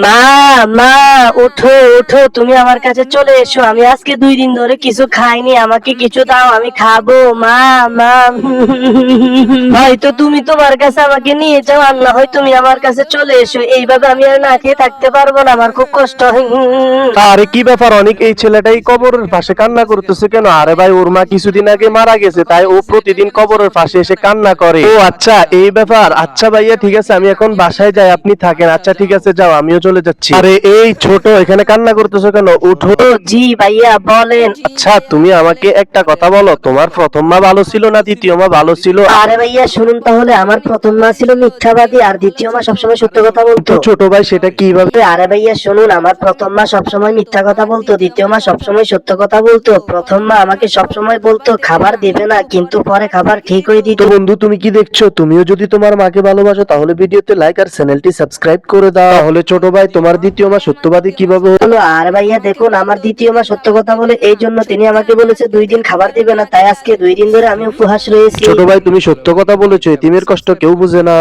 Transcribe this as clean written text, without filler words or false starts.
মা মা উঠো উঠো, তুমি আমার কাছে চলে এসো। আমি আজকে 2 দিন ধরে কিছু খাইনি, আমাকে কিছু দাও, আমি খাবো। মা মা হয়তো তুমি তোমার কাছে আমাকে নিয়ে যাও, আর না হয় তুমি আমার কাছে চলে এসো। এইভাবে আমি আর না খেয়ে থাকতে পারবো না, আমার খুব কষ্ট হয়। আরে কি ব্যাপার, অনেক এই ছেলেটাই কবরের পাশে কান্না করতেছে কেন? আরে ভাই, ওর মা কিছুদিন আগে মারা গেছে, তাই ও প্রতিদিন কবরের পাশে এসে কান্না করে। ও আচ্ছা, এই ব্যাপার। আচ্ছা ভাইয়া, ঠিক আছে, আমি এখন বাসায় যাই, আপনি থাকেন। আচ্ছা ঠিক আছে, যাও, আমিও চলে যাচ্ছি। আরে এই ছোট, এখানে কান্না করতেছো কেন? উঠো। ও জি ভাইয়া, বলেন। আচ্ছা, তুমি আমাকে একটা কথা বলো, তোমার প্রথম মা ভালো ছিল না দ্বিতীয় মা ভালো ছিল? আরে ভাইয়া শুনুন তাহলে, আমার প্রথম মা ছিল মিথ্যাবাদী, আর দ্বিতীয় মা সবসময় সত্য কথা তো বলতো। ছোট ভাই, সেটা কিভাবে? আরে ভাইয়া শুনুন, আমার প্রথম মা সবসময় মিথ্যা কথা বলতো, দ্বিতীয় মা সবসময় সত্য কথা বলতো। প্রথম মা আমাকে সবসময় বলতো খাবার দেবে না, কিন্তু পরে খাবার ঠিক হয়ে দিত। তো বন্ধু, তুমি কি দেখছো? তুমিও যদি তোমার মাকে ভালোবাসো তাহলে ভিডিওতে লাইক আর চ্যানেলটি সাবস্ক্রাইব করে দাও। তাহলে ছোট ভাই, তোমার দ্বিতীয় মা সত্যবাদী কিভাবে হলো? হলো, আর ভাইয়া দেখুন, আমার দ্বিতীয় মা সত্য কথা বলে, এই জন্য তিনি আমাকে বলেছে 2 দিন খাবার দিবে না, তাই আজকে 2 দিন ধরে আমি উপহাস রয়েছি। ছোট ভাই, তুমি সত্য কথা বলেছো, এতিমের কষ্ট কেউ বুঝে না।